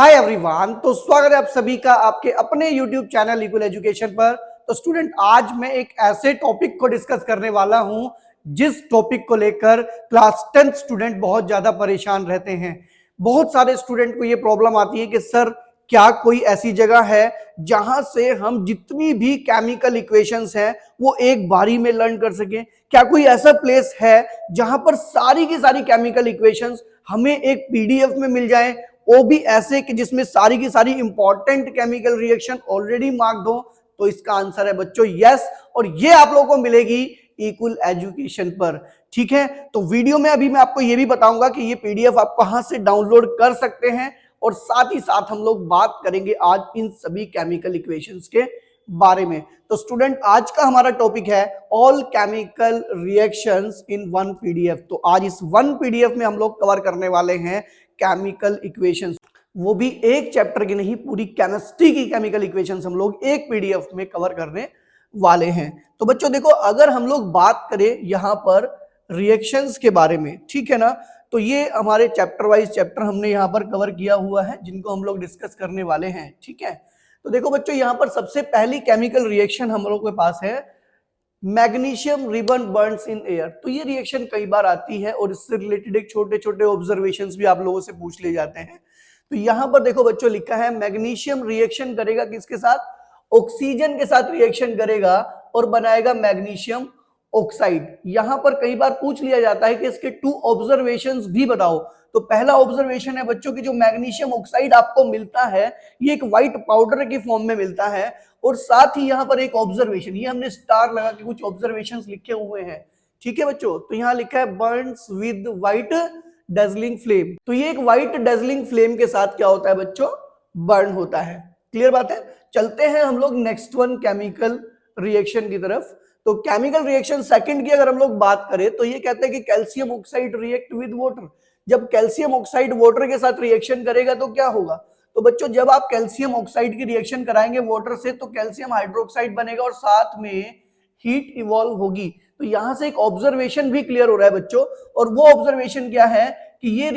Hi everyone, तो स्वागत है आप सभी का आपके अपने यूट्यूब चैनल इक्वल एजुकेशन पर। तो स्टूडेंट, आज मैं एक ऐसे टॉपिक को डिस्कस करने वाला हूं जिस टॉपिक को लेकर क्लास 10 स्टूडेंट बहुत ज्यादा परेशान रहते हैं। बहुत सारे स्टूडेंट को ये प्रॉब्लम आती है कि सर, क्या कोई ऐसी जगह है जहां से हम जितनी भी केमिकल इक्वेशंस हैं वो एक बारी में लर्न कर सकें? क्या कोई ऐसा प्लेस है जहां पर सारी की सारी केमिकल इक्वेशंस हमें एक पीडीएफ में मिल जाए, वो भी ऐसे कि जिसमें सारी की सारी important chemical reaction already marked हो? तो इसका आंसर है बच्चों यस, और ये आप लोगों को मिलेगी इक्वल एजुकेशन पर। ठीक है, तो वीडियो में अभी मैं आपको ये भी बताऊंगा कि ये पीडीएफ आप कहां से डाउनलोड कर सकते हैं, और साथ ही साथ हम लोग बात करेंगे आज इन सभी केमिकल इक्वेशंस के बारे में। तो स्टूडेंट, आज का हमारा टॉपिक है all chemical reactions in one PDF. तो आज इस वन पीडीएफ में हम लोग कवर करने वाले हैं केमिकल इक्वेशंस, वो भी एक चैप्टर की नहीं, पूरी केमिस्ट्री की केमिकल इक्वेशंस हम लोग एक पीडीएफ में कवर करने वाले हैं। तो बच्चों देखो, अगर हम लोग बात करें यहां पर रिएक्शंस के बारे में, ठीक है ना, तो ये हमारे चैप्टर वाइज चैप्टर हमने यहाँ पर कवर किया हुआ है जिनको हम लोग डिस्कस करने वाले हैं। ठीक है, तो देखो बच्चों, यहाँ पर सबसे पहली केमिकल रिएक्शन हम लोग के पास है magnesium ribbon Burns in air. तो ये रिएक्शन कई बार आती है और इससे रिलेटेड एक छोटे छोटे ऑब्जर्वेशंस भी आप लोगों से पूछ ले जाते हैं। तो यहाँ पर देखो बच्चों, लिखा है मैग्नीशियम रिएक्शन करेगा किसके साथ? ऑक्सीजन के साथ रिएक्शन करेगा और बनाएगा मैग्नीशियम ऑक्साइड। यहां पर कई बार पूछ लिया जाता है कि इसके टू ऑब्जर्वेशंस भी बताओ। तो पहला ऑब्जर्वेशन है बच्चों की जो मैग्नीशियम ऑक्साइड आपको मिलता है ये एक व्हाइट पाउडर के फॉर्म में मिलता है, और साथ ही यहां पर एक ऑब्जर्वेशन, ये हमने स्टार लगा के कुछ ऑब्जर्वेशंस लिखे हुए हैं। ठीक है बच्चों, तो यहां लिखा है Burns with white dazzling flame. तो ये एक व्हाइट डेजलिंग फ्लेम के साथ क्या होता है बच्चों? बर्न होता है। क्लियर बात है? चलते हैं हम लोग नेक्स्ट वन केमिकल रिएक्शन की तरफ। तो केमिकल रिएक्शन सेकंड की अगर हम लोग बात करें तो ये कहते हैं कि calcium oxide react with water. जब कैल्शियम ऑक्साइड वाटर के साथ रिएक्शन करेगा तो क्या होगा? तो बच्चों, जब आप कैल्शियम ऑक्साइड की रिएक्शन कराएंगे वाटर से तो कैल्शियम हाइड्रोक्साइड बनेगा और साथ में हीट इवॉल्व होगी। तो यहां से एक ऑब्जर्वेशन भी क्लियर हो रहा है बच्चों, और वो ऑब्जर्वेशन क्या है कि ये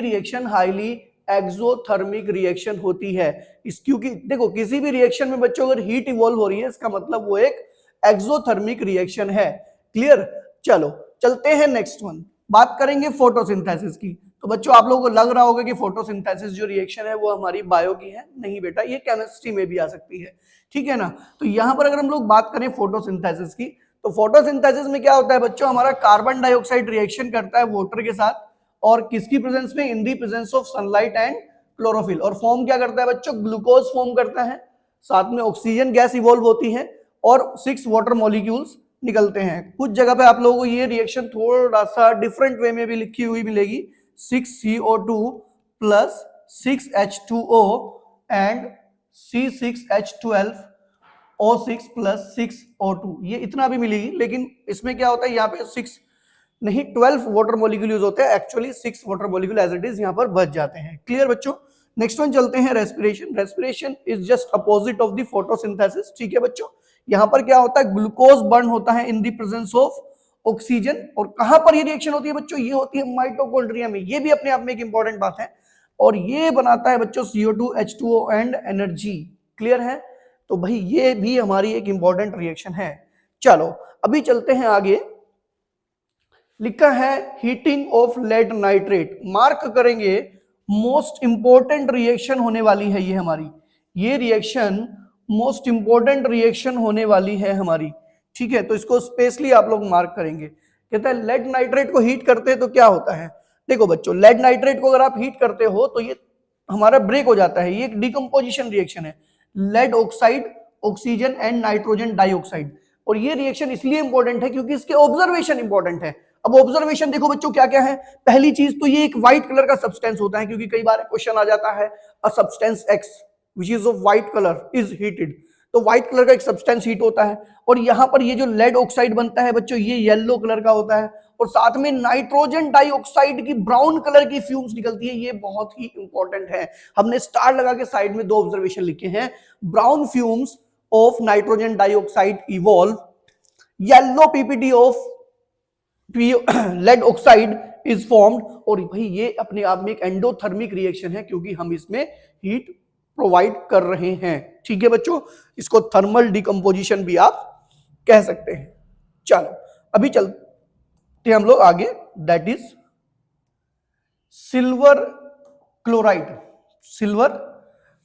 रिएक्शन हाईली एक्सोथर्मिक रिएक्शन होती है। इस क्योंकि देखो, किसी भी रिएक्शन में बच्चों अगर हीट इवॉल्व हो रही है इसका मतलब वो एक एक्सोथर्मिक रिएक्शन है। क्लियर? चलो चलते हैं नेक्स्ट वन, बात करेंगे फोटोसिंथेसिस की। तो बच्चों, आप लोगों को लग रहा होगा कि फोटोसिंथेसिस जो रिएक्शन है वो हमारी बायो की है। नहीं बेटा, ये केमिस्ट्री में भी आ सकती है। ठीक है ना? तो यहां पर अगर हम लोग बात करें फोटोसिंथेसिस की, तो फोटोसिंथेसिस में क्या होता है बच्चों? हमारा कार्बन डाइऑक्साइड रिएक्शन करता है वाटर के साथ, और किसकी प्रेजेंस में? In the presence of sunlight and chlorophyll. और फॉर्म क्या करता है बच्चों? ग्लूकोज फॉर्म करता है, साथ में ऑक्सीजन गैस इवॉल्व होती है और 6 वाटर मॉलिक्यूल्स निकलते हैं। कुछ जगह पे आप लोगों को ये रिएक्शन थोड़ा सा डिफरेंट वे में भी लिखी हुई मिलेगी, 6CO2 plus 6H2O and C6H12O6 plus 6O2, ये इतना भी मिलेगी। लेकिन इसमें क्या होता है, यहाँ पे 6 नहीं 12 वाटर मॉलिक्यूल यूज होते हैं, actually 6 water molecule as it is यहाँ पर बच जाते हैं। क्लियर बच्चों? नेक्स्ट वन चलते हैं respiration. Respiration is just opposite of the photosynthesis. ठीक है बच्चों, यहाँ पर क्या होता है? ग्लूकोज बर्न होता है in the presence of oxygen. और कहां पर ये रिएक्शन होती है बच्चों? ये होती है माइटोकॉन्ड्रिया में। ये भी अपने आप में एक इंपॉर्टेंट बात है, और ये बनाता है बच्चों CO2 H2O and energy. Clear है? तो भाई ये भी हमारी एक इंपॉर्टेंट रिएक्शन है। चलो अभी चलते हैं आगे। लिखा है heating of lead nitrate. Mark करेंगे, मोस्ट इंपोर्टेंट रिएक्शन होने वाली है ये हमारी। ये रिएक्शन मोस्ट इंपोर्टेंट रिएक्शन होने वाली है हमारी। ठीक है, तो इसको स्पेशली आप लोग मार्क करेंगे। कहता है लेड नाइट्रेट को हीट करते हैं तो क्या होता है? देखो बच्चों, लेड नाइट्रेट को अगर आप हीट करते हो तो ये हमारा ब्रेक हो जाता है। ये एक डिकम्पोजिशन रिएक्शन है, lead oxide, oxygen and nitrogen dioxide. और ये रिएक्शन इसलिए इंपॉर्टेंट है क्योंकि इसके ऑब्जर्वेशन इंपॉर्टेंट है। अब ऑब्जर्वेशन देखो बच्चों क्या क्या है। पहली चीज तो ये एक व्हाइट कलर का सब्सटेंस होता है, क्योंकि कई बार क्वेश्चन आ जाता है a substance x which is of white colour is heated. तो व्हाइट कलर का एक सब्सटेंस हीट होता है, और यहां पर ये जो लेड ऑक्साइड बनता है बच्चों ये येलो कलर का होता है, और साथ में नाइट्रोजन डाइऑक्साइड की ब्राउन कलर की फ्यूम्स निकलती है। ये बहुत ही इंपॉर्टेंट है, हमने स्टार लगा के साइड में 2 ऑब्जर्वेशन लिखे हैं। Brown fumes of nitrogen dioxide evolve, yellow PPT of lead oxide is formed. और भाई ये अपने आप में एक एंडोथर्मिक रिएक्शन है क्योंकि हम इसमें हीट प्रोवाइड कर रहे हैं। ठीक है बच्चों, इसको थर्मल डिकम्पोजिशन भी आप कह सकते हैं। चलो अभी चलते हम लोग आगे, that is silver chloride. Silver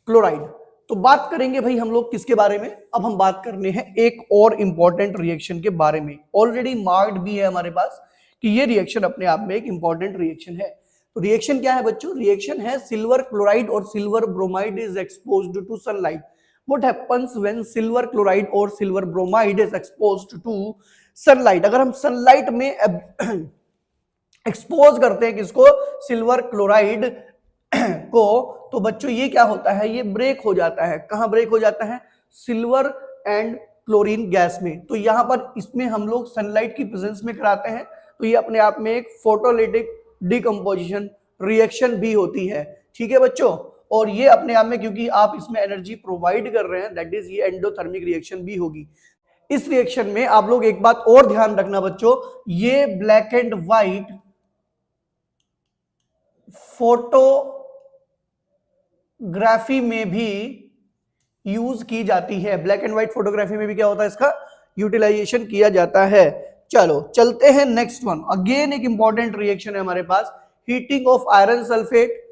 chloride तो बात करेंगे भाई हम लोग किसके बारे में, अब हम बात करने हैं एक और इंपॉर्टेंट रिएक्शन के बारे में। ऑलरेडी मार्क्ड भी है हमारे पास कि ये रिएक्शन अपने आप में एक इंपॉर्टेंट रिएक्शन है। तो रिएक्शन क्या है बच्चों, रिएक्शन है सिल्वर क्लोराइड और silver bromide is exposed to sunlight. What happens when silver chloride और silver bromide is exposed to sunlight. अगर हम सनलाइट में एक्सपोज करते हैं किसको, सिल्वर क्लोराइड को, तो बच्चों ये क्या होता है, ये ब्रेक हो जाता है। कहां ब्रेक हो जाता है, सिल्वर एंड क्लोरीन गैस में। तो यहां पर इसमें हम लोग सनलाइट की प्रेजेंस में कराते हैं, तो ये अपने आप में एक फोटोलिटिक डिकम्पोजिशन रिएक्शन भी होती है। ठीक है बच्चों, और ये अपने आप में क्योंकि आप इसमें एनर्जी प्रोवाइड कर रहे हैं, दैट इज ये एंडोथर्मिक रिएक्शन भी होगी। इस रिएक्शन में आप लोग एक बात और ध्यान रखना बच्चों, ये ब्लैक एंड व्हाइट फोटोग्राफी में भी यूज की जाती है। ब्लैक एंड व्हाइट फोटोग्राफी में भी क्या होता है, इसका यूटिलाइजेशन किया जाता है। चलो चलते हैं नेक्स्ट वन, अगेन एक इंपॉर्टेंट रिएक्शन है हमारे पास, हीटिंग ऑफ आयरन सल्फेट।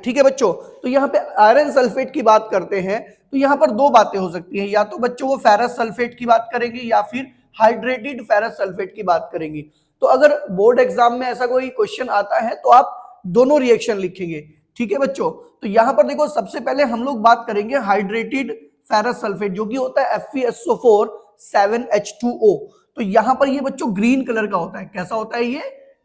ठीक है बच्चों, तो यहाँ पे आयरन सल्फेट की बात करते हैं तो यहाँ पर दो बातें हो सकती हैं, या तो बच्चों वो फेरस सल्फेट की बात करेंगे या फिर हाइड्रेटेड फेरस सल्फेट की बात करेंगे। तो अगर बोर्ड एग्जाम में ऐसा कोई क्वेश्चन आता है तो आप दोनों रिएक्शन लिखेंगे। ठीक है बच्चों, तो यहाँ पर देखो सबसे पहले हम लोग बात करेंगे हाइड्रेटेड फेरस सल्फेट जो कि होता है FeSO4 7H2O। तो यहाँ पर ये बच्चों ग्रीन कलर का होता है। कैसा होता है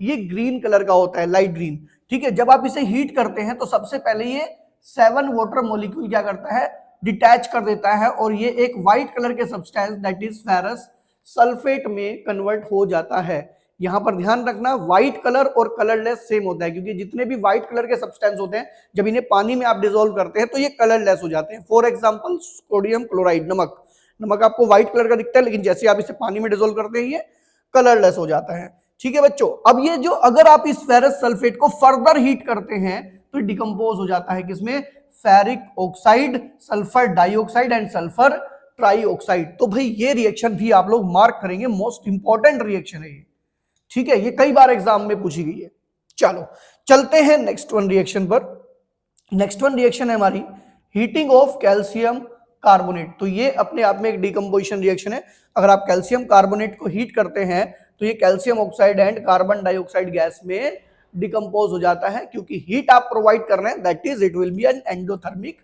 ये ग्रीन कलर का होता है, लाइट ग्रीन। ठीक है, जब आप इसे हीट करते हैं तो सबसे पहले ये 7 वाटर मॉलिक्यूल क्या करता है, डिटैच कर देता है और ये एक व्हाइट कलर के substance that is ferrous sulphate में कन्वर्ट हो जाता है। यहां पर ध्यान रखना, व्हाइट कलर और कलरलेस सेम होता है, क्योंकि जितने भी व्हाइट कलर के सब्सटेंस होते हैं जब इन्हें पानी में आप डिसॉल्व करते हैं तो ये कलरलेस हो जाते हैं। फॉर एग्जांपल सोडियम क्लोराइड, नमक आपको व्हाइट कलर का दिखता है, लेकिन जैसे आप इसे पानी में डिसॉल्व करते हैं ये कलरलेस हो जाता है। ठीक है बच्चों, अब ये जो अगर आप इस फेरस सल्फेट को फर्दर हीट करते हैं तो डिकम्पोज हो जाता है किसमें, ferric oxide, sulphur dioxide and sulphur trioxide. तो भाई ये रिएक्शन भी आप लोग मार्क करेंगे, मोस्ट इंपॉर्टेंट रिएक्शन है ये। ठीक है, ये कई बार एग्जाम में पूछी गई है। चलो चलते हैं नेक्स्ट वन रिएक्शन पर। नेक्स्ट वन रिएक्शन है हमारी हीटिंग ऑफ कैल्शियम कार्बोनेट। तो ये अपने आप में एक डिकम्पोजिशन रिएक्शन है। अगर आप कैल्शियम कार्बोनेट को हीट करते हैं तो ये calcium oxide and carbon dioxide gas में डिकम्पोज हो जाता है, क्योंकि हीट आप प्रोवाइड कर रहे हैं, that is it will be an endothermic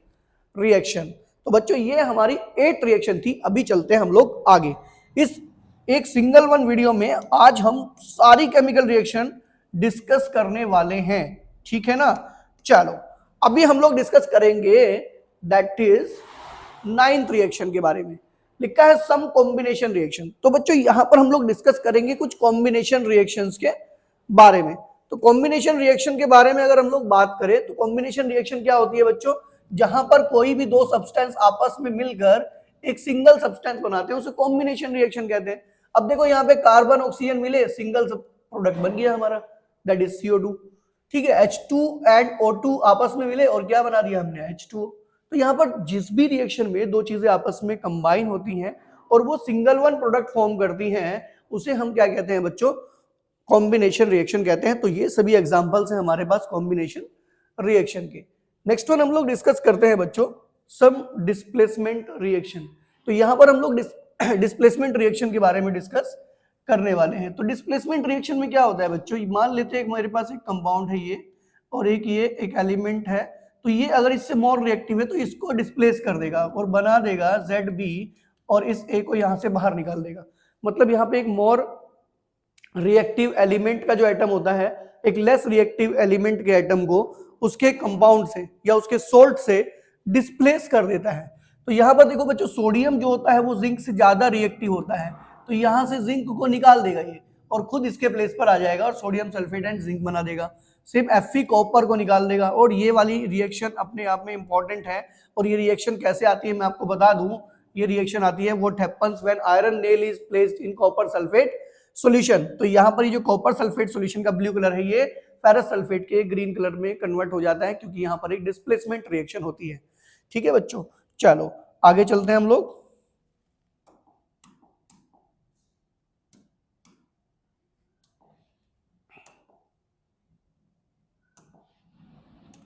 reaction. तो बच्चों ये हमारी 8 रिएक्शन थी। अभी चलते हैं हम लोग आगे। इस एक सिंगल वन वीडियो में आज हम सारी केमिकल रिएक्शन डिस्कस करने वाले हैं। ठीक है ना, चलो अभी हम लोग डिस्कस करेंगे दैट इज 9th रिएक्शन के बारे में। लिखा है सम कॉम्बिनेशन रिएक्शन। तो बच्चों यहां पर हम लोग डिस्कस करेंगे कुछ कॉम्बिनेशन रिएक्शंस के बारे में। तो कॉम्बिनेशन रिएक्शन के बारे में अगर हम लोग बात करें तो कॉम्बिनेशन रिएक्शन क्या होती है बच्चों, जहां पर कोई भी दो सब्सटेंस आपस में मिलकर एक सिंगल सब्सटेंस बनाते हैं उसे कॉम्बिनेशन रिएक्शन कहते हैं। अब देखो यहाँ पे कार्बन ऑक्सीजन मिले, सिंगल प्रोडक्ट बन गया हमारा, दैट इज CO2। ठीक है, H2 एंड O2 आपस में मिले और क्या बना दिया हमने, H2O। तो यहाँ पर जिस भी रिएक्शन में दो चीजें आपस में कंबाइन होती हैं और वो सिंगल वन प्रोडक्ट फॉर्म करती हैं, उसे हम क्या कहते हैं बच्चों, कॉम्बिनेशन रिएक्शन कहते हैं। तो ये सभी एग्जांपल्स हैं हमारे पास कॉम्बिनेशन रिएक्शन के। नेक्स्ट वन हम लोग डिस्कस करते हैं बच्चों सम डिस्प्लेसमेंट रिएक्शन। तो यहाँ पर हम लोग डिस्प्लेसमेंट रिएक्शन के बारे में डिस्कस करने वाले हैं। तो डिस्प्लेसमेंट रिएक्शन में क्या होता है बच्चों, मान लेते हैं मेरे पास एक कंपाउंड है ये और एक ये एक एलिमेंट है, तो ये अगर इससे मोर रिएक्टिव है तो इसको डिस्प्लेस कर देगा और बना देगा ZB और इस A को यहां से बाहर निकाल देगा। मतलब यहाँ पे एक मोर रिएक्टिव एलिमेंट का जो एटम होता है एक लेस रिएक्टिव एलिमेंट के एटम को उसके कंपाउंड से या उसके सोल्ट से डिस्प्लेस कर देता है। तो यहाँ पर देखो बच्चों, सोडियम जो होता है वो जिंक से ज्यादा रिएक्टिव होता है, तो यहाँ से जिंक को निकाल देगा ये और खुद इसके प्लेस पर आ जाएगा और सोडियम सल्फेट एंड जिंक बना देगा। सिर्फ Fe कॉपर को निकाल देगा। और ये वाली रिएक्शन अपने आप में इंपॉर्टेंट है। और ये रिएक्शन कैसे आती है मैं आपको बता दूं, ये रिएक्शन आती है what happens when iron nail is placed in copper sulphate solution. तो यहाँ पर ये जो कॉपर सल्फेट सॉल्यूशन का ब्लू कलर है ये फेरस सल्फेट के ग्रीन कलर में कन्वर्ट हो जाता है, क्योंकि यहाँ पर एक डिस्प्लेसमेंट रिएक्शन होती है। ठीक है बच्चों, चलो आगे चलते हैं हम लोग।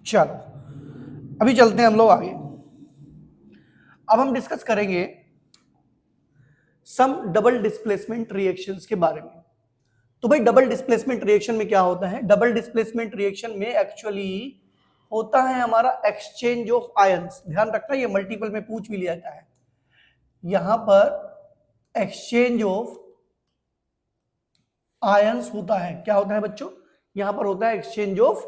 चलो अभी चलते हैं हम लोग आगे। अब हम डिस्कस करेंगे सम डबल डिस्प्लेसमेंट रिएक्शंस के बारे में। तो भाई डबल डिस्प्लेसमेंट रिएक्शन में क्या होता है? डबल डिस्प्लेसमेंट रिएक्शन में एक्चुअली होता है हमारा एक्सचेंज ऑफ आयंस। ध्यान रखना ये मल्टीपल में पूछ भी लिया जाता है। यहां पर एक्सचेंज ऑफ आयंस होता है। क्या होता है बच्चों? यहां पर होता है एक्सचेंज ऑफ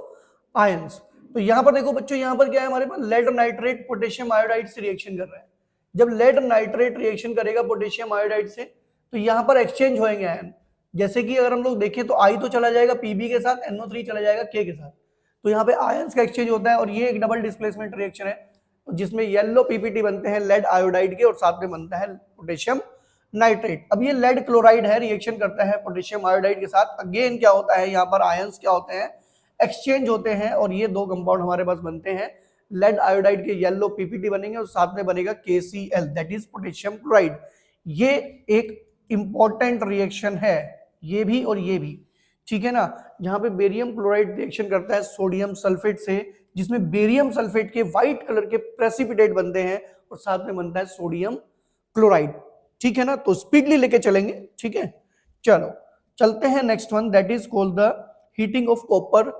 आयंस। तो यहां पर देखो बच्चों, यहां पर क्या है हमारे पास? लेड नाइट्रेट पोटेशियम आयोडाइड से रिएक्शन कर रहा है। जब लेड नाइट्रेट रिएक्शन करेगा पोटेशियम आयोडाइड से, तो यहां पर एक्सचेंज होंगे आयन। जैसे कि अगर हम लोग देखें तो आई तो चला जाएगा पीबी के साथ, NO3 चला जाएगा के के साथ। तो यहाँ पे आयंस का एक्सचेंज होता है और ये एक डबल डिस्प्लेसमेंट रिएक्शन है जिसमें येलो पीपीटी बनते हैं लेड आयोडाइड के और साथ में बनता है पोटेशियम नाइट्रेट। अब ये लेड क्लोराइड है, रिएक्शन करता है पोटेशियम आयोडाइड के साथ। अगेन क्या होता है, यहाँ पर आयंस क्या होते हैं? एक्सचेंज होते हैं और ये दो कंपाउंड हमारे पास बनते हैं। लेड आयोडाइड के येलो पीपीटी बनेंगे और साथ में बनेगा KCl, that is potassium chloride. ये एक इंपॉर्टेंट रिएक्शन है, ये भी और ये भी, ठीक है ना। जहां पे बेरियम क्लोराइड रिएक्शन करता है सोडियम सल्फेट से, जिसमें बेरियम सल्फेट के व्हाइट कलर के प्रेसिपिटेट बनते हैं और साथ में बनता है सोडियम क्लोराइड। ठीक है ना, तो स्पीडली लेके चलेंगे। ठीक है, चलो चलते हैं next one, that is called the heating of copper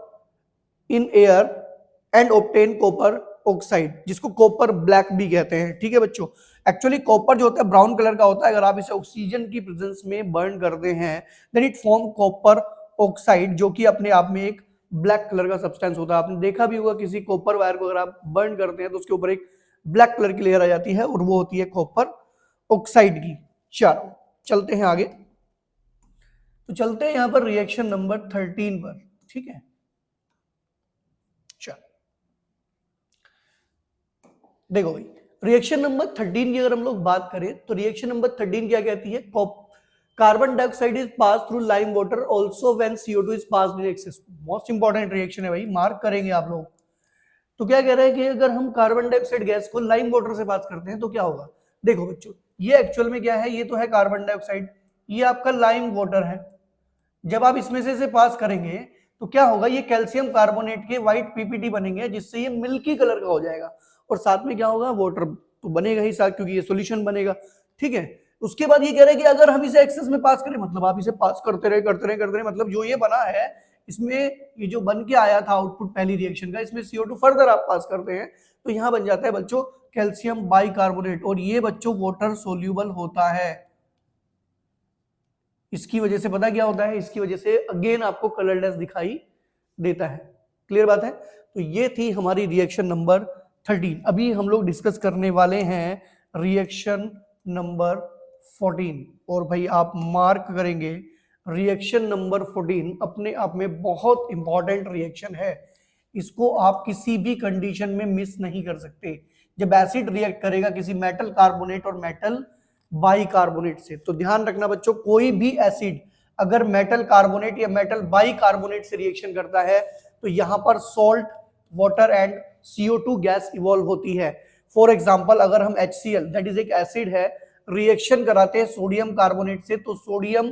in air and obtain copper oxide, जिसको कॉपर ब्लैक भी कहते हैं। ठीक है बच्चों, एक्चुअली कॉपर जो होता है ब्राउन कलर का होता है। अगर आप इसे ऑक्सीजन की प्रेजेंस में बर्न करते हैं then it form copper oxide, जो कि अपने आप में एक ब्लैक कलर का सब्सटेंस होता है। आपने देखा भी होगा किसी कॉपर वायर को अगर आप बर्न करते हैं तो उसके ऊपर एक ब्लैक कलर की लेयर आ जाती है और वो होती है कॉपर ऑक्साइड की। चलो चलते हैं आगे। तो चलते हैं यहां पर रिएक्शन नंबर 13 पर। ठीक है, चलो देखो भाई, रिएक्शन नंबर 13 की अगर हम लोग बात करें तो रिएक्शन नंबर 13 क्या कहती है? Carbon dioxide is pass through lime water also when CO2 is passed in excess. Most important reaction है भाई, मार्क करेंगे आप लोग। तो क्या कह रहा है कि अगर हम कार्बन डाइऑक्साइड गैस को लाइम वाटर से पास करते हैं तो क्या होगा? देखो बच्चों, ये एक्चुअल में क्या है? ये तो है कार्बन डाइऑक्साइड, ये आपका लाइम वाटर है। जब आप इसमें से पास करेंगे तो क्या होगा? ये कैल्शियम कार्बोनेट के व्हाइट पीपीटी बनेंगे, जिससे ये मिल्की कलर का हो जाएगा और साथ में क्या होगा? वाटर तो बनेगा ही साथ, क्योंकि ये सॉल्यूशन बनेगा। ठीक है, उसके बाद ये कह रहे हैं कि अगर हम इसे एक्सेस में पास करें, मतलब आप इसे पास करते रहे, मतलब जो ये बना है इसमें, ये जो बन के आया था आउटपुट पहली रिएक्शन का, इसमें CO2 फर्दर आप पास करते हैं तो यहां बन जाता है बच्चों कैल्शियम बाइकार्बोनेट, और ये बच्चों वाटर सोल्यूबल होता है। इसकी वजह से पता क्या होता है? इसकी वजह से अगेन आपको कलरलेस दिखाई देता है। क्लियर बात है? तो ये थी हमारी रिएक्शन नंबर 13। अभी हम लोग डिस्कस करने वाले हैं रिएक्शन नंबर 14, और भाई आप मार्क करेंगे रिएक्शन नंबर 14 अपने आप में बहुत इंपॉर्टेंट रिएक्शन है। इसको आप किसी भी कंडीशन में मिस नहीं कर सकते। जब एसिड रिएक्ट करेगा किसी मेटल कार्बोनेट और मेटल बाइकार्बोनेट से, तो ध्यान रखना बच्चों, कोई भी एसिड अगर मेटल कार्बोनेट या मेटल बाइकार्बोनेट से रिएक्शन करता है तो यहां पर salt, water and CO2 gas evolve होती है। फॉर एग्जांपल, अगर हम HCl दैट इज एक एसिड है, रिएक्शन कराते हैं सोडियम कार्बोनेट से तो सोडियम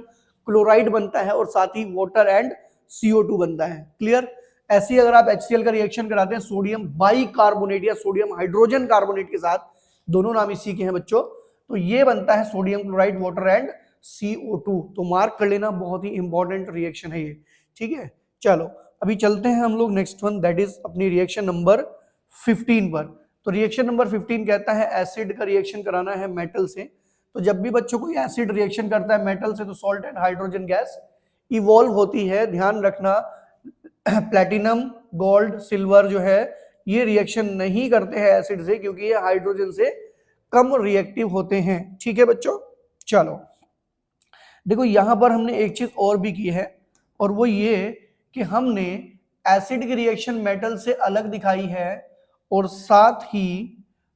क्लोराइड बनता है और साथ ही वाटर एंड CO2 बनता है। क्लियर? ऐसे ही अगर आप HCl का रिएक्शन कराते हैं सोडियम बाइकार्बोनेट या सोडियम हाइड्रोजन कार्बोनेट के साथ, दोनों नाम इसी के हैं बच्चों, तो ये बनता है sodium chloride, water and CO2। तो मार्क कर लेना, बहुत ही इंपॉर्टेंट रिएक्शन है ये। ठीक है, चलो अभी चलते हैं हम लोग नेक्स्ट वन, दैट इज अपनी रिएक्शन नंबर 15 पर। तो रिएक्शन नंबर 15 कहता है एसिड का रिएक्शन कराना है मेटल से। तो जब भी बच्चों को एसिड रिएक्शन करता है मेटल से तो salt and hydrogen gas evolve होती है। ध्यान रखना, प्लैटिनम, गोल्ड, सिल्वर जो है ये रिएक्शन नहीं करते हैं एसिड से, क्योंकि ये हाइड्रोजन से कम रिएक्टिव होते हैं। ठीक है बच्चों, चलो देखो यहां पर हमने एक चीज और भी की है, और वो ये कि हमने एसिड की रिएक्शन मेटल से अलग दिखाई है और साथ ही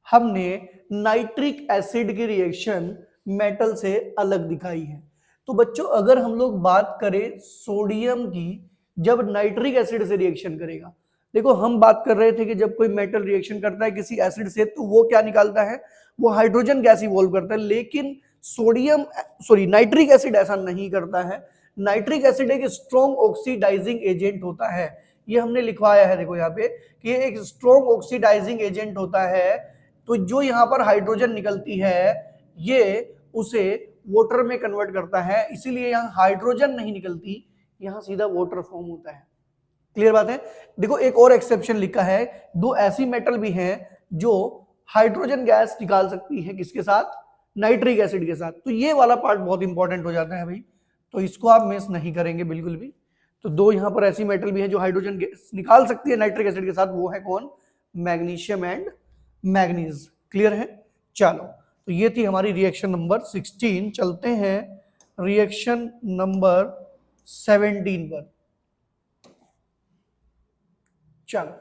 हमने नाइट्रिक एसिड की रिएक्शन मेटल से अलग दिखाई है। तो बच्चों अगर हम लोग बात करें सोडियम की, जब नाइट्रिक एसिड से रिएक्शन करेगा, देखो हम बात कर रहे थे कि जब कोई मेटल रिएक्शन करता है किसी एसिड से तो वो क्या निकालता है, वो हाइड्रोजन गैस इवॉल्व करता है। लेकिन नाइट्रिक एसिड ऐसा नहीं करता है। नाइट्रिक एसिड एक स्ट्रॉन्ग ऑक्सीडाइजिंग एजेंट होता है, ये हमने लिखवाया है देखो यहाँ पे कि एक स्ट्रॉन्ग ऑक्सीडाइजिंग एजेंट होता है। तो जो यहाँ पर हाइड्रोजन निकलती है ये उसे वाटर में कन्वर्ट करता है, इसीलिए यहाँ हाइड्रोजन नहीं निकलती, यहाँ सीधा वाटर फॉर्म होता है। क्लियर बात है। देखो एक और एक्सेप्शन लिखा है, दो ऐसी मेटल भी हैं जो हाइड्रोजन गैस निकाल सकती है, किसके साथ, नाइट्रिक एसिड के साथ। तो ये वाला पार्ट बहुत इंपॉर्टेंट हो जाता है भाई, तो इसको आप मिस नहीं करेंगे बिल्कुल भी। तो दो यहां पर ऐसी मेटल भी है जो हाइड्रोजन गैस निकाल सकती है नाइट्रिक एसिड के साथ, वो है कौन, मैग्नीशियम एंड मैग्नीज। क्लियर है। चलो तो ये थी हमारी रिएक्शन नंबर 16। चलते हैं रिएक्शन नंबर 17 पर। चलो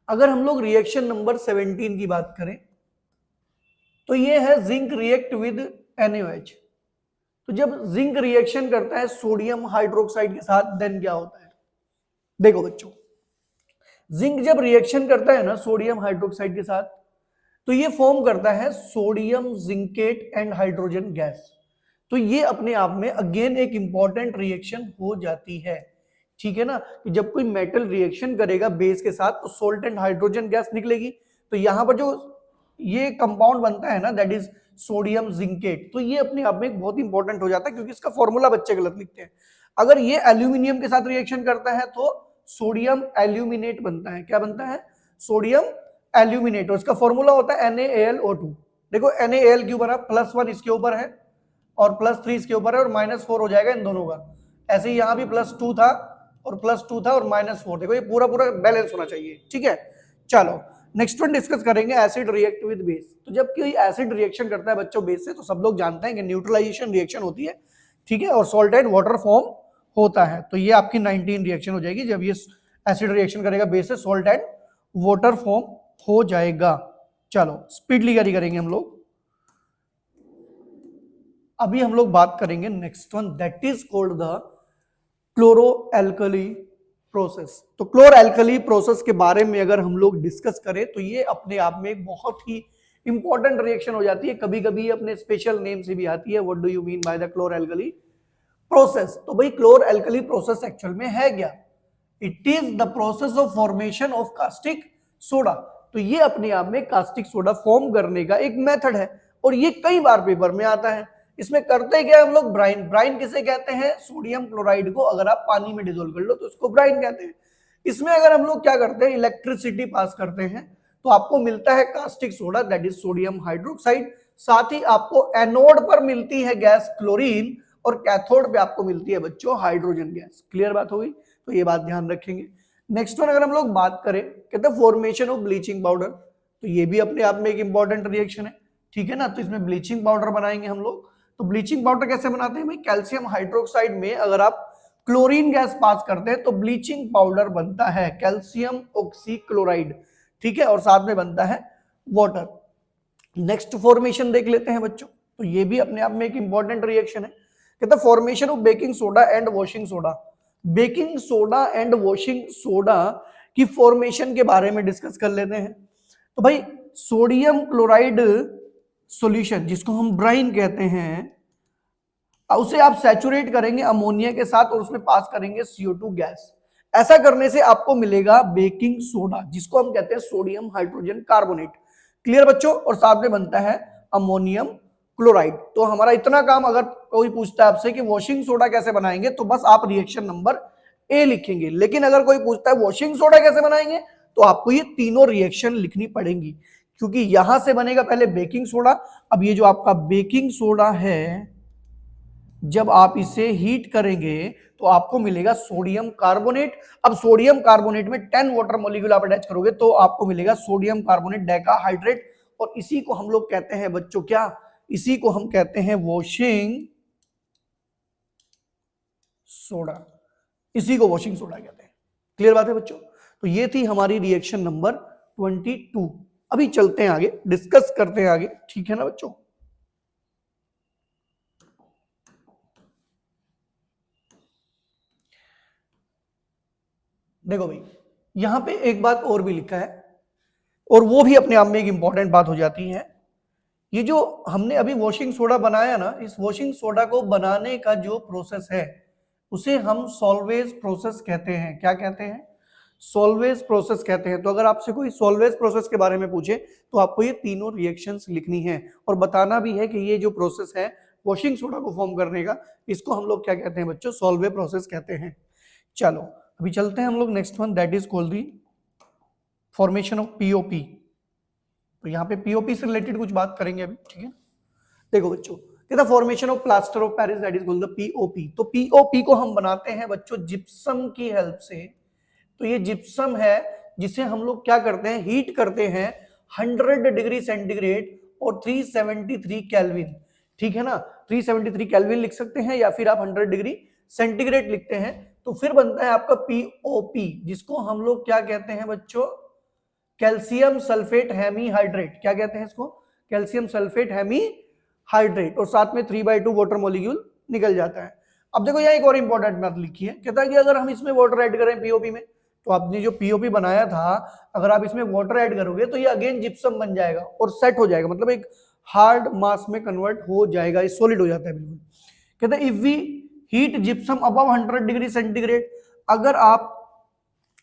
अगर हम लोग रिएक्शन नंबर 17 की बात करें तो ये है जिंक रिएक्ट विद NaOH। तो जब जिंक रिएक्शन करता है सोडियम हाइड्रोक्साइड के साथ देन क्या होता है, देखो बच्चों जिंक जब रिएक्शन करता है ना सोडियम हाइड्रोक्साइड के साथ तो ये फॉर्म करता है sodium zincate and hydrogen gas. तो ये अपने आप में अगेन एक इंपॉर्टेंट रिएक्शन हो जाती है, ठीक है ना। कि जब कोई मेटल रिएक्शन करेगा बेस के साथ तो सोल्ट एंड हाइड्रोजन गैस निकलेगी। तो यहां पर जो ये कंपाउंड बनता है ना दैट इज सोडियम जिंकेट, तो ये अपने आप में एक बहुत इंपॉर्टेंट हो जाता है क्योंकि इसका फॉर्मूला बच्चे गलत लिखते हैं। अगर ये एल्यूमिनियम के साथ रिएक्शन करता है तो सोडियम एल्यूमिनेट बनता है। क्या बनता है, सोडियम एल्यूमिनेट। और इसका फॉर्मूला होता है NaAlO2। देखो NaAl क्यों बना, +1 इसके ऊपर है और +3 इसके ऊपर है और -4 हो जाएगा इन दोनों का। ऐसे ही यहाँ भी +2 था और +2 था और -4। देखो ये पूरा पूरा बैलेंस होना चाहिए, ठीक है। चलो नेक्स्ट वन डिस्कस करेंगे एसिड रिएक्ट विद बेस। तो जब कोई एसिड रिएक्शन करता है बच्चों बेस से तो सब लोग जानते हैं कि न्यूट्रलाइजेशन रिएक्शन होती है, ठीक है, और सॉल्ट एंड वाटर फॉर्म होता है। तो ये आपकी 19 रिएक्शन हो जाएगी जब ये एसिड रिएक्शन करेगा बेस से, सॉल्ट एंड वाटर फॉर्म हो जाएगा। चलो स्पीडली कैरी करेंगे हम लोग। अभी हम लोग बात करेंगे next one that is called the chloro alkali process. तो क्लोरो एल्कली प्रोसेस के बारे में अगर हम लोग डिस्कस करें तो ये अपने आप में एक बहुत ही इंपॉर्टेंट रिएक्शन हो जाती है। कभी कभी अपने स्पेशल नेम से भी आती है, what do you mean by the chloro alkali process. तो भाई क्लोरो एल्कली प्रोसेस एक्चुअल में है क्या, it is the process of formation of caustic soda. तो ये अपने आप में कास्टिक सोडा फॉर्म करने का एक मेथड है और ये कई बार पेपर में आता है। इसमें करते क्या हम लोग, ब्राइन किसे कहते हैं, सोडियम क्लोराइड को अगर आप पानी में डिसोल्व कर लो तो उसको ब्राइन कहते हैं। इसमें अगर हम लोग क्या करते हैं, इलेक्ट्रिसिटी पास करते हैं तो आपको मिलता है caustic soda that is sodium hydroxide. साथ ही आपको एनोड पर मिलती है गैस क्लोरीन और कैथोड पे आपको मिलती है बच्चों हाइड्रोजन गैस। क्लियर बात हो गई, तो ये बात ध्यान रखेंगे। नेक्स्ट वन अगर हम लोग बात करें, कहते हैं फॉर्मेशन ऑफ ब्लीचिंग पाउडर। तो ये भी अपने आप में एक इंपॉर्टेंट रिएक्शन है, ठीक है ना। तो इसमें ब्लीचिंग पाउडर बनाएंगे हम लोग। तो ब्लीचिंग पाउडर कैसे बनाते हैं भाई, कैल्शियम हाइड्रोक्साइड में अगर आप क्लोरीन गैस पास करते हैं तो ब्लीचिंग पाउडर बनता है कैल्शियम ऑक्सीक्लोराइड, ठीक है, और साथ में बनता है वाटर। नेक्स्ट फॉर्मेशन देख लेते हैं बच्चों। तो ये भी अपने आप में एक इंपॉर्टेंट रिएक्शन है, कहते हैं formation of baking soda and washing soda. Baking soda and washing soda की फॉर्मेशन के बारे में डिस्कस कर लेते हैं। तो भाई सोडियम क्लोराइड सॉल्यूशन जिसको हम ब्राइन कहते हैं, उसे आप सैचुरेट करेंगे अमोनिया के साथ और उसमें पास करेंगे CO2 गैस। ऐसा करने से आपको मिलेगा बेकिंग सोडा जिसको हम कहते हैं सोडियम हाइड्रोजन कार्बोनेट। क्लियर बच्चों, और साथ में बनता है अमोनियम क्लोराइड। तो हमारा इतना काम, अगर कोई पूछता है आपसे कि वॉशिंग सोडा कैसे बनाएंगे तो बस आप रिएक्शन नंबर A लिखेंगे। लेकिन अगर कोई पूछता है वॉशिंग सोडा कैसे बनाएंगे तो आपको ये तीनों रिएक्शन लिखनी पड़ेंगी, क्योंकि यहां से बनेगा पहले बेकिंग सोडा। अब ये जो आपका बेकिंग सोडा है जब आप इसे हीट करेंगे तो आपको मिलेगा सोडियम कार्बोनेट। अब सोडियम कार्बोनेट में 10 वाटर मॉलिक्यूल आप अटैच करोगे तो आपको मिलेगा सोडियम कार्बोनेट डेकाहाइड्रेट, और इसी को हम लोग कहते हैं बच्चों क्या, इसी को हम कहते हैं वॉशिंग सोडा। इसी को वॉशिंग सोडा कहते हैं। क्लियर बात है बच्चों। तो ये थी हमारी रिएक्शन नंबर 22। अभी चलते हैं आगे, डिस्कस करते हैं आगे, ठीक है ना बच्चों। देखो भाई, यहां पे एक बात और भी लिखा है, और वो भी अपने आप में एक इंपॉर्टेंट बात हो जाती है। ये जो हमने अभी वॉशिंग सोडा बनाया ना, इस वॉशिंग सोडा को बनाने का जो प्रोसेस है उसे हम सॉल्वेज प्रोसेस कहते हैं। क्या कहते हैं? सॉल्वेज प्रोसेस कहते हैं। तो अगर आपसे कोई सॉल्वेज प्रोसेस के बारे में पूछे तो आपको ये तीनों रिएक्शंस लिखनी है और बताना भी है कि ये जो प्रोसेस है वॉशिंग सोडा को फॉर्म करने का, इसको हम लोग क्या कहते हैं बच्चों? सॉल्वे प्रोसेस कहते हैं। चलो अभी चलते हैं हम लोग next one, that is called the formation of POP. तो यहाँ पे पीओपी से रिलेटेड कुछ बात करेंगे अभी, ठीक है। देखो बच्चों, कहता formation of plaster of Paris, that is called the POP. तो पीओपी को हम बनाते हैं बच्चों जिप्सम की हेल्प से। तो ये जिप्सम है जिसे हम लोग क्या करते हैं? हीट करते हैं 100 डिग्री सेंटीग्रेड और 373 केल्विन, ठीक है ना। 373 केल्विन लिख सकते हैं या फिर आप 100 डिग्री सेंटीग्रेड लिखते हैं, तो फिर बनता है आपका पीओपी, जिसको हम लोग क्या कहते हैं बच्चों? Calcium sulphate hemihydrate. क्या कहते हैं इसको? कैल्शियम सल्फेट हेमीहाइड्रेट, और साथ में 3/2 वाटर मॉलिक्यूल निकल जाता है। अब देखो यहाँ एक और इंपॉर्टेंट बात लिखी है, कहता है कि अगर हम इसमें वाटर ऐड करें पीओपी में, तो आपने जो पीओपी बनाया था अगर आप इसमें वाटर ऐड करोगे तो ये अगेन जिप्सम बन जाएगा और सेट हो जाएगा, मतलब एक हार्ड मास में कन्वर्ट हो जाएगा, ये सॉलिड हो जाता है बिल्कुल। कहते हैं if we heat gypsum above 100 degree centigrade, अगर आप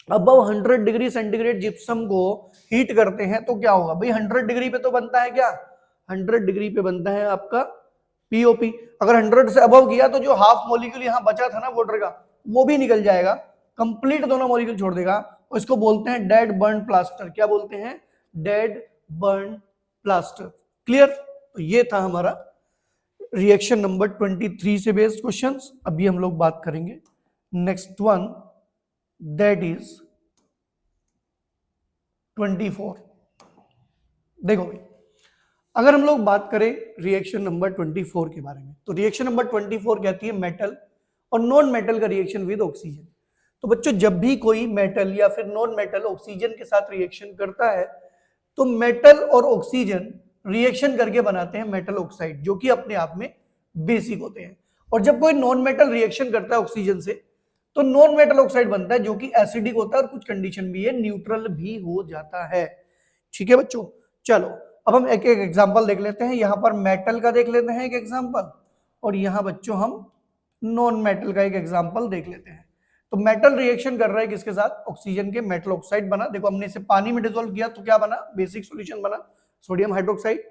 अबव 100 डिग्री सेंटीग्रेड जिप्सम को हीट करते हैं तो क्या होगा भाई? 100 डिग्री पे तो बनता है क्या? 100 डिग्री पे बनता है आपका पीओपी। अगर 100 से अबव किया तो जो हाफ मॉलिक्यूल यहां बचा था ना वाटर का, वो भी निकल जाएगा, कंप्लीट दोनों मॉलिक्यूल छोड़ देगा, और इसको बोलते हैं डेड बर्न प्लास्टर। क्या बोलते हैं? Dead burn plaster. क्लियर? तो ये था हमारा रिएक्शन नंबर 23 से बेस्ड क्वेश्चंस। अभी हम लोग बात करेंगे नेक्स्ट वन, दैट इज 24। देखो भाई, अगर हम लोग बात करें रिएक्शन नंबर 24 के बारे में, तो रिएक्शन नंबर 24 कहती है मेटल और नॉन मेटल का रिएक्शन विद ऑक्सीजन। तो बच्चों, जब भी कोई मेटल या फिर नॉन मेटल ऑक्सीजन के साथ रिएक्शन करता है तो मेटल और ऑक्सीजन रिएक्शन करके बनाते हैं मेटल ऑक्साइड, जो कि अपने आप में बेसिक होते हैं। और जब कोई नॉन मेटल रिएक्शन करता है ऑक्सीजन से तो नॉन मेटल ऑक्साइड बनता है, जो कि एसिडिक होता है और कुछ कंडीशन भी है न्यूट्रल भी हो जाता है। ठीक है बच्चों, चलो अब हम एक एक एग्जांपल देख लेते हैं। यहां पर मेटल का देख लेते हैं एक एग्जांपल, और यहां बच्चों हम नॉन मेटल का एक एग्जांपल देख लेते हैं। तो मेटल रिएक्शन कर रहा है किसके साथ? ऑक्सीजन के, मेटल ऑक्साइड बना। देखो हमने इसे पानी में डिसोल्व किया तो क्या बना? बेसिक सॉल्यूशन बना, सोडियम हाइड्रोक्साइड।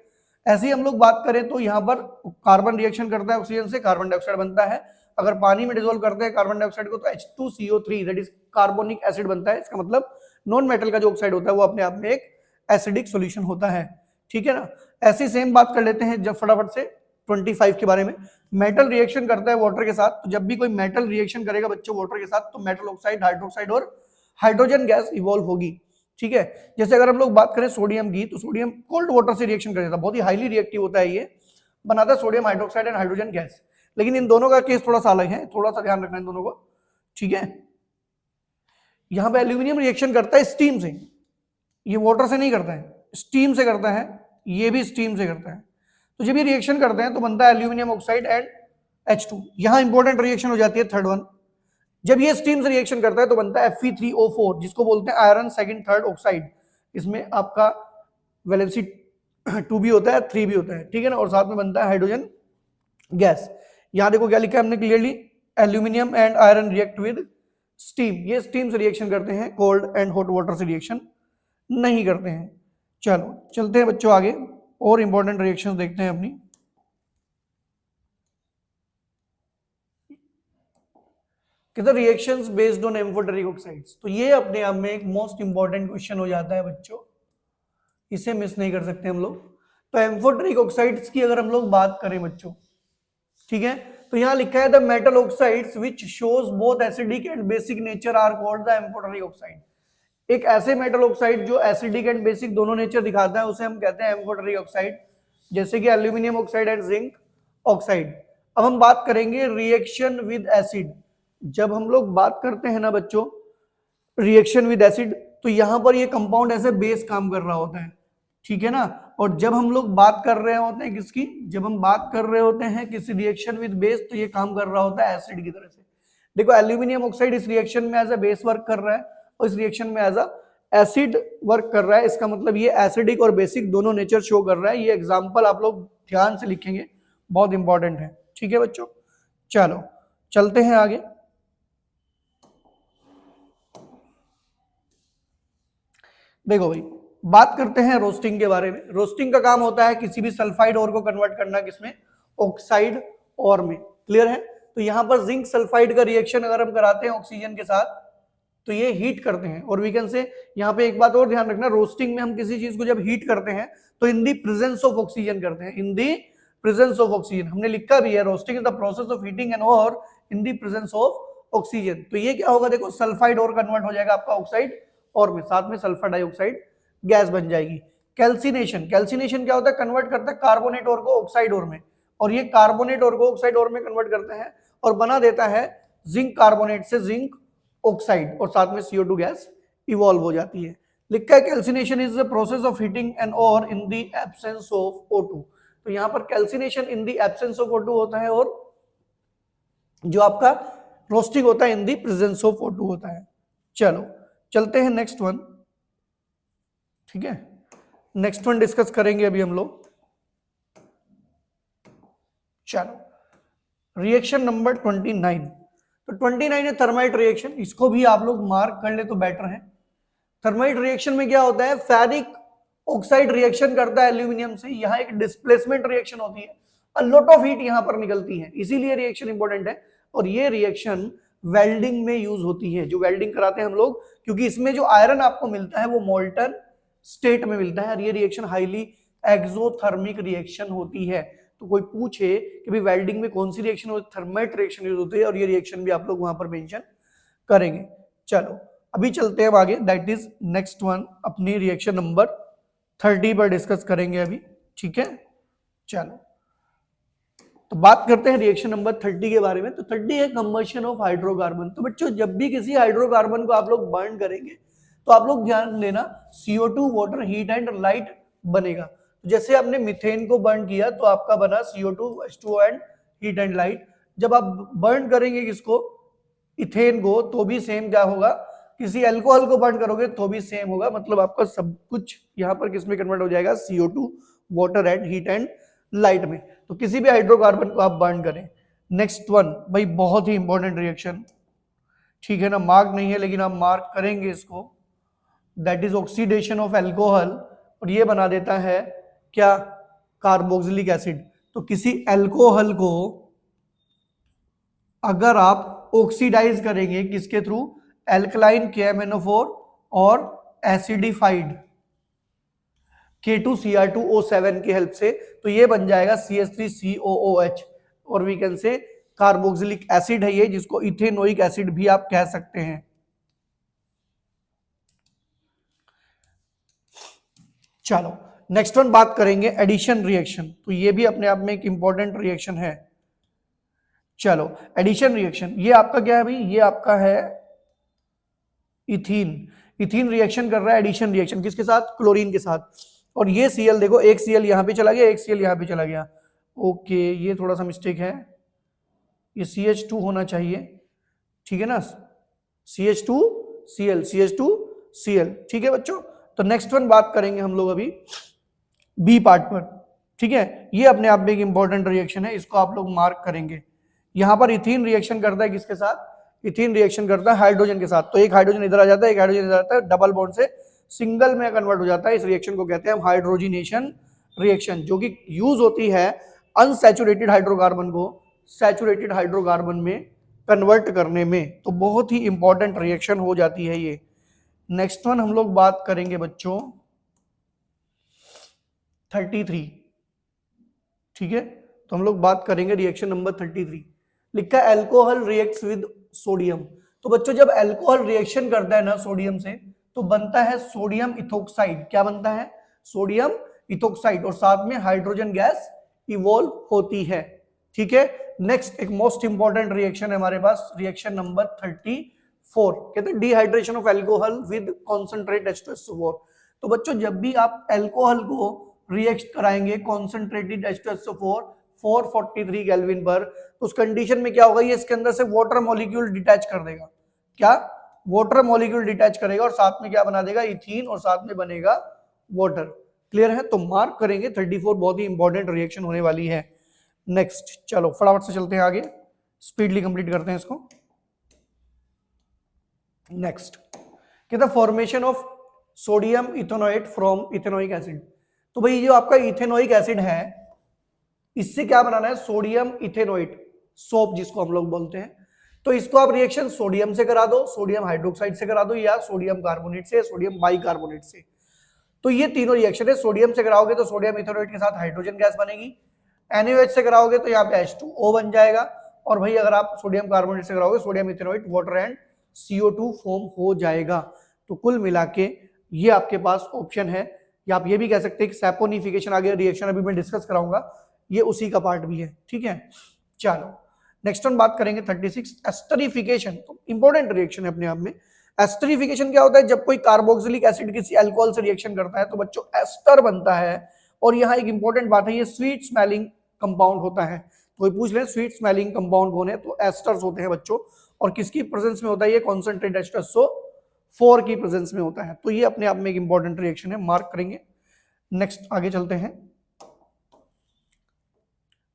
ऐसे ही हम लोग बात करें तो यहाँ पर कार्बन रिएक्शन करता है ऑक्सीजन से, कार्बन डाइऑक्साइड बनता है। अगर पानी में डिसोल्व करते हैं कार्बन डाइऑक्साइड को तो H2CO3 that is carbonic acid बनता है। इसका मतलब नॉन मेटल का जो ऑक्साइड होता है वो अपने आप में एक एसिडिक सॉल्यूशन होता है। ठीक है ना। ऐसी सेम बात कर लेते हैं जब फटाफट से 25 के बारे में। मेटल रिएक्शन करता है वाटर के साथ, तो जब भी कोई मेटल रिएक्शन करेगा बच्चों वाटर के साथ तो मेटल ऑक्साइड, हाइड्रोक्साइड और हाइड्रोजन गैस इवॉल्व होगी। ठीक है। जैसे अगर हम लोग बात करें सोडियम की, तो सोडियम कोल्ड वाटर से रिएक्शन कर देता है, बहुत ही हाईली रिएक्टिव होता है, ये बनाता है sodium hydroxide and hydrogen gas. लेकिन इन दोनों का केस थोड़ा सा अलग है, थोड़ा सा ध्यान रखना इन दोनों को। ठीक है। यहां पे एल्यूमिनियम रिएक्शन करता है स्टीम से, ये वाटर से नहीं करता है, स्टीम से करता है, ये भी स्टीम से करता है। तो जब ये रिएक्शन करते हैं तो बनता है एल्यूमिनियम ऑक्साइड एंड H2। यहां इंपॉर्टेंट रिएक्शन हो जाती है थर्ड वन, जब ये स्टीम से रिएक्शन करता है तो बनता है Fe3O4, जिसको बोलते हैं आयरन सेकंड थर्ड ऑक्साइड। इसमें आपका वैलेंसी 2 भी होता है, 3 भी होता है, ठीक है ना, और साथ में बनता है हाइड्रोजन गैस। यहां देखो क्या लिखा है हमने clearly, aluminium and iron react with steam. ये स्टीम से रिएक्शन करते हैं, कोल्ड एंड हॉट वाटर से रिएक्शन नहीं करते हैं। चलो चलते हैं बच्चों आगे, और इंपॉर्टेंट रिएक्शंस देखते हैं अपनी। किधर reactions based on amphoteric oxides. तो ये अपने आप में एक मोस्ट इंपॉर्टेंट क्वेश्चन हो जाता है बच्चों, इसे मिस नहीं कर सकते हम लोग। तो एम्फोटेरिक ऑक्साइड्स की अगर हम लोग बात करें बच्चों, ठीक है, तो यहां लिखा है the metal oxides which shows both acidic and basic nature are called the amphoteric oxide. एक ऐसे मेटल ऑक्साइड जो एसिडिक एंड बेसिक दोनों नेचर दिखाता है उसे हम कहते हैं एम्फोटेरिक ऑक्साइड, जैसे कि aluminium oxide and zinc oxide. अब हम बात करेंगे रिएक्शन विद एसिड। जब हम लोग बात करते हैं ना बच्चों रिएक्शन विद एसिड, तो यहां पर ये कंपाउंड ऐसे बेस काम कर रहा होता है, ठीक है ना। और जब हम लोग बात कर रहे होते हैं किसकी, जब हम बात कर रहे होते हैं किसी रिएक्शन विद बेस, तो ये काम कर रहा होता है एसिड की तरह से। देखो एल्यूमिनियम ऑक्साइड इस रिएक्शन में एज ए बेस वर्क कर रहा है, और इस रिएक्शन में एज अ एसिड वर्क कर रहा है। इसका मतलब ये एसिडिक और बेसिक दोनों नेचर शो कर रहा है। ये एग्जांपल आप लोग ध्यान से लिखेंगे, बहुत इंपॉर्टेंट है। ठीक है बच्चों, चलो चलते हैं आगे। देखो भाई, बात करते हैं रोस्टिंग के बारे में। रोस्टिंग का काम होता है किसी भी सल्फाइड ओर को कन्वर्ट करना, किसमें, ऑक्साइड ओर में। क्लियर है। तो यहां पर जिंक सल्फाइड का रिएक्शन अगर हम कराते हैं ऑक्सीजन के साथ तो ये हीट करते हैं। और वी कैन से यहाँ पे एक बात और ध्यान रखना, रोस्टिंग में हम किसी चीज को जब हीट करते हैं तो in the presence of oxygen करते हैं, in the presence of oxygen. हमने लिखा भी है, roasting is the process of heating an ore in the presence of oxygen. तो ये क्या होगा, देखो सल्फाइड ओर कन्वर्ट हो जाएगा आपका ऑक्साइड और में, साथ में सल्फर डाइऑक्साइड गैस बन जाएगी। कैल्सिनेशन, कैल्सिनेशन क्या होता है, कन्वर्ट करता है कार्बोनेट ओर को ऑक्साइड ओर में, और ये कार्बोनेट ओर को ऑक्साइड ओर में कन्वर्ट करता है और बना देता है जिंक कार्बोनेट से जिंक ऑक्साइड, और साथ में CO2 गैस इवॉल्व हो जाती है। लिखा है calcination is the process of heating an ore in the absence of O2। तो यहां पर calcination in the absence of O2 होता है, और जो आपका रोस्टिंग होता है in the presence of O2 होता है। चलो चलते हैं नेक्स्ट वन। ठीक है, नेक्स्ट वन डिस्कस करेंगे अभी हम लोग। चलो रिएक्शन नंबर 29। तो 29 है थर्माइट रिएक्शन, इसको भी आप लोग मार्क कर ले तो बेटर है। थर्माइट रिएक्शन में क्या होता है, फेरिक ऑक्साइड रिएक्शन करता है एल्यूमिनियम से, यहाँ एक डिस्प्लेसमेंट रिएक्शन होती है, अ लॉट ऑफ हीट यहाँ पर निकलती है, इसीलिए रिएक्शन इंपॉर्टेंट है। और ये रिएक्शन वेल्डिंग में यूज होती है, जो वेल्डिंग कराते हैं हम लोग, क्योंकि इसमें जो आयरन आपको मिलता है वो मोल्टन स्टेट में मिलता है। और ये रिएक्शन हाईली एक्सोथर्मिक रिएक्शन होती है। तो कोई पूछे कि भाई वेल्डिंग में कौन सी रिएक्शन होती है, थर्माइट रिएक्शन यूज होती है, और ये रिएक्शन भी आप लोग वहां पर मेंशन करेंगे। चलो अभी चलते हैं आगे, दैट इज नेक्स्ट वन, अपनी रिएक्शन नंबर 30 पर डिस्कस करेंगे अभी। ठीक है, चलो तो बात करते हैं रिएक्शन नंबर 30 के बारे में। तो 30 है कंबशन ऑफ हाइड्रोकार्बन। तो बच्चों जब भी किसी हाइड्रोकार्बन को आप लोग बर्न करेंगे तो आप लोग ध्यान देना, CO2 water heat and light बनेगा। जैसे आपने मीथेन को बर्न किया तो आपका बना CO2 H2O and heat and light. जब आप बर्न करेंगे किसको, इथेन को, तो भी सेम क्या होगा, किसी अल्कोहल को बर्न करोगे तो भी सेम होगा। मतलब आपका सब कुछ यहाँ पर किस में कन्वर्ट हो जाएगा, CO2 water and heat and light में। तो किसी भी हाइड्रोकार्बन को आप बर्न करें। नेक्स्ट वन भाई, बहुत ही इंपॉर्टेंट रिएक्शन, ठीक है ना, मार्क नहीं है लेकिन आप मार्क करेंगे इसको, that is oxidation of alcohol, और ये बना देता है क्या, कार्बोक्सिलिक एसिड। तो किसी एल्कोहल को अगर आप ऑक्सीडाइज करेंगे किसके थ्रू, एल्कलाइन KMnO4 और एसिडिफाइड K2Cr2O7 की हेल्प से, तो ये बन जाएगा CH3COOH, और we can say carboxylic acid है ये, जिसको इथेनोइक एसिड भी आप कह सकते हैं। चलो नेक्स्ट वन बात करेंगे एडिशन रिएक्शन। तो ये भी अपने आप में एक इंपॉर्टेंट रिएक्शन है। चलो एडिशन रिएक्शन, ये आपका क्या है भाई, ये आपका है इथीन। इथीन रिएक्शन कर रहा है एडिशन रिएक्शन, किसके साथ, क्लोरीन के साथ। और ये Cl देखो, एक Cl यहां पे चला गया, एक Cl यहां पे चला गया। ओके, ये थोड़ा सा मिस्टेक है, ये CH2 होना चाहिए, ठीक है ना, CH2Cl, CH2Cl, ठीक है बच्चों। तो नेक्स्ट वन बात करेंगे हम लोग अभी बी पार्ट पर। ठीक है, ये अपने आप में एक इंपॉर्टेंट रिएक्शन है, इसको आप लोग मार्क करेंगे। यहां पर इथीन रिएक्शन करता है किसके साथ, इथीन रिएक्शन करता है हाइड्रोजन के साथ। तो एक हाइड्रोजन इधर आ जाता है, एक हाइड्रोजन इधर आता है, डबल बॉन्ड से सिंगल में कन्वर्ट हो जाता है। इस रिएक्शन को कहते हैं हम हाइड्रोजिनेशन रिएक्शन, जो कि यूज होती है अनसैचुरेटेड हाइड्रोकार्बन को सैचुरेटेड हाइड्रोकार्बन में कन्वर्ट करने में। तो बहुत ही इंपॉर्टेंट रिएक्शन हो जाती है ये। नेक्स्ट वन हम लोग बात करेंगे बच्चों 33। ठीक है, तो हम लोग बात करेंगे रिएक्शन नंबर 33। लिखा है एल्कोहल रिएक्ट्स विद सोडियम। तो बच्चों जब एल्कोहल रिएक्शन करता है ना सोडियम से, तो बनता है सोडियम इथोक्साइड। क्या बनता है, सोडियम इथोक्साइड, और साथ में हाइड्रोजन गैस इवॉल्व होती है। ठीक है, नेक्स्ट एक मोस्ट इंपॉर्टेंट रिएक्शन है हमारे पास, रिएक्शन नंबर 34, कहते हैं dehydration of alcohol with concentrate H2SO4। तो बच्चों जब भी आप एल्कोहल को रिएक्ट कराएंगे कॉन्सेंट्रेटेड H2SO4 443 केल्विन पर, तो उस कंडीशन में क्या होगा, ये इसके अंदर से वाटर मॉलिक्यूल डिटैच कर देगा। क्या, वाटर मॉलिक्यूल डिटैच करेगा और साथ में क्या बना देगा, इथीन, और साथ में बनेगा वाटर। क्लियर है? तो मार्क करेंगे 34, बहुत ही इंपॉर्टेंट रिएक्शन होने वाली है। नेक्स्ट चलो फटाफट से चलते हैं आगे, स्पीडली कंप्लीट करते हैं इसको। नेक्स्ट कहता formation of sodium ethanoate from ethanoic acid. तो भाई जो आपका इथेनोइक एसिड है इससे क्या बनाना है, सोडियम इथेनोएट, सोप जिसको हम लोग बोलते हैं। तो इसको आप रिएक्शन सोडियम से करा दो, सोडियम हाइड्रोक्साइड से करा दो, या सोडियम कार्बोनेट से, सोडियम बाइकार्बोनेट से। तो ये तीनों रिएक्शन है। सोडियम से कराओगे तो सोडियम इथेनोएट के साथ हाइड्रोजन गैस बनेगी, NaOH से कराओगे तो यहाँ पे H2O बन जाएगा, और भाई अगर आप सोडियम कार्बोनेट से कराओगे sodium ethanoate water and CO2 form हो जाएगा। तो कुल मिला के ये आपके पास ऑप्शन है, या आप ये भी कह सकते हैं कि सैपोनिफिकेशन, आगे रिएक्शन अभी मैं डिस्कस कराऊंगा, ये उसी का पार्ट भी है। ठीक है, चलो नेक्स्ट वन बात करेंगे 36 एस्टरिफिकेशन। तो इंपॉर्टेंट रिएक्शन है अपने आप में। एस्टरिफिकेशन क्या होता है, जब कोई कार्बोक्सिलिक एसिड किसी अल्कोहल से रिएक्शन करता है तो बच्चों एस्टर बनता है। और यहाँ एक इंपॉर्टेंट बात है, ये स्वीट स्मेलिंग कंपाउंड होता है। कोई पूछ ले स्वीट स्मेलिंग कंपाउंड कौन है, तो एस्टर्स होते हैं बच्चों। और किसकी प्रेजेंस में होता है, ये कॉन्सेंट्रेट H2SO4 की प्रेजेंस में होता है। तो ये अपने आप में एक इंपॉर्टेंट रिएक्शन है, मार्क करेंगे। नेक्स्ट आगे चलते हैं,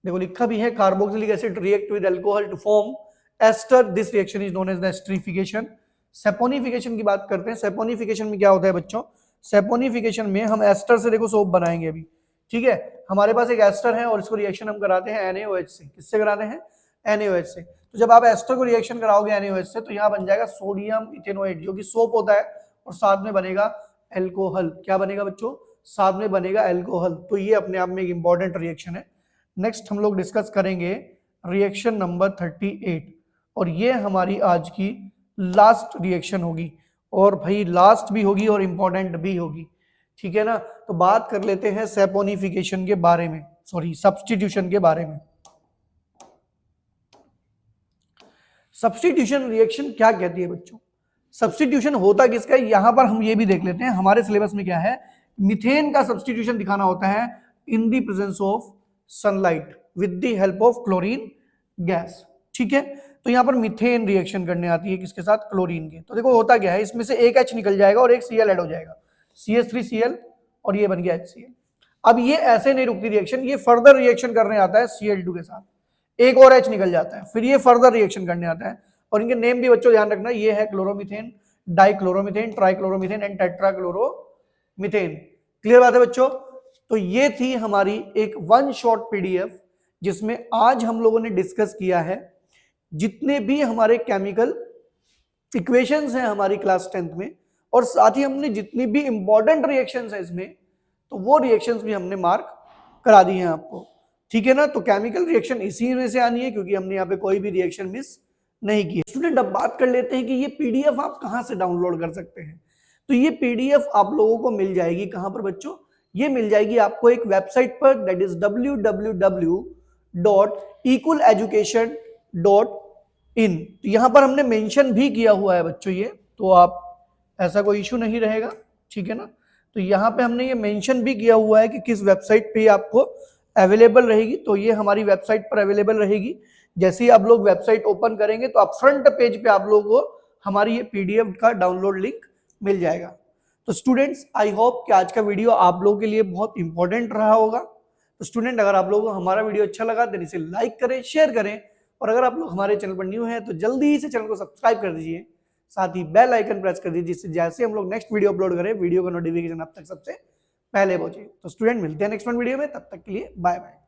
देखो लिखा भी है carboxylic acid react with alcohol to form ester, this reaction is known as the esterification. Saponification की बात करते हैं। सेपोनिफिकेशन में क्या होता है बच्चों, सेपोनिफिकेशन में हम एस्टर से देखो सोप बनाएंगे अभी। ठीक है, हमारे पास एक एस्टर है और इसको रिएक्शन हम कराते हैं NaOH से। किससे कराते हैं, NaOH से। तो जब आप एस्टर को रिएक्शन कराओगे NaOH से तो यहाँ बन जाएगा सोडियम इथेनोएट जो कि सोप होता है, और साथ में बनेगा एल्कोहल। क्या बनेगा बच्चों, साथ में बनेगा एल्कोहल। तो ये अपने आप में एक इंपॉर्टेंट रिएक्शन है। नेक्स्ट हम लोग डिस्कस करेंगे रिएक्शन नंबर 38, और ये हमारी आज की लास्ट रिएक्शन होगी, और भाई लास्ट भी होगी और इंपॉर्टेंट भी होगी। ठीक है ना, तो बात कर लेते हैं सेपोनिफिकेशन के बारे में, सॉरी सब्स्टिट्यूशन के बारे में। सब्स्टिट्यूशन रिएक्शन क्या कहती है बच्चों, सब्स्टिट्यूशन होता किसका है, यहां पर हम ये भी देख लेते हैं। हमारे सिलेबस में क्या है, मीथेन का सब्स्टिट्यूशन दिखाना होता है in the presence of sunlight with the help of chlorine gas. ठीक है, तो यहाँ पर मीथेन रिएक्शन करने आती है किसके साथ, क्लोरीन के। तो देखो होता क्या है, इसमें से एक H निकल जाएगा और एक Cl ऐड हो जाएगा, CH3Cl, और ये बन गया HCl। अब ये ऐसे नहीं रुकती रिएक्शन, ये फर्दर रिएक्शन करने आता है Cl2 के साथ, एक और H निकल जाता है, फिर ये फर्दर रिएक्शन करने आता है। और इनके नेम भी बच्चों ध्यान रखना, ये है क्लोरोमीथेन, डाइक्लोरोमीथेन, ट्राइक्लोरोमीथेन एंड टेट्राक्लोरोमीथेन। क्लियर बात है बच्चों। तो ये थी हमारी एक वन शॉट PDF जिसमें आज हम लोगों ने डिस्कस किया है जितने भी हमारे केमिकल इक्वेशंस हैं हमारी क्लास 10th में, और साथ ही हमने जितनी भी इंपॉर्टेंट रिएक्शंस हैं इसमें, तो वो रिएक्शंस भी हमने मार्क करा दी हैं आपको। ठीक है ना, तो केमिकल रिएक्शन इसी में से आनी है क्योंकि हमने यहाँ पे कोई भी रिएक्शन मिस नहीं की। स्टूडेंट अब बात कर लेते हैं कि ये PDF आप कहाँ से डाउनलोड कर सकते हैं। तो ये PDF आप लोगों को मिल जाएगी कहाँ पर बच्चों, ये मिल जाएगी आपको एक वेबसाइट पर, दैट इज www.equaleducation.in। तो यहां पर हमने मेंशन भी किया हुआ है बच्चों ये, तो आप ऐसा कोई इशू नहीं रहेगा। ठीक है ना, तो यहां पे हमने ये मेंशन भी किया हुआ है कि किस वेबसाइट पे आपको अवेलेबल रहेगी। तो ये हमारी वेबसाइट पर अवेलेबल रहेगी। जैसे ही आप लोग वेबसाइट ओपन करेंगे तो आप फ्रंट पेज पे आप लोगों को हमारी ये PDF का डाउनलोड लिंक मिल जाएगा। तो स्टूडेंट्स आई होप कि आज का वीडियो आप लोगों के लिए बहुत इंपॉर्टेंट रहा होगा। तो स्टूडेंट अगर आप लोगों को हमारा वीडियो अच्छा लगा तो इसे लाइक करें, शेयर करें, और अगर आप लोग हमारे चैनल पर न्यू हैं तो जल्दी ही से चैनल को सब्सक्राइब कर दीजिए, साथ ही बेल आइकन प्रेस कर दीजिए, जिससे जैसे हम लोग नेक्स्ट वीडियो अपलोड करें वीडियो का नोटिफिकेशन आप तक सबसे पहले पहुंचे। तो स्टूडेंट मिलते हैं नेक्स्ट वीडियो में, तब तक के लिए बाय बाय।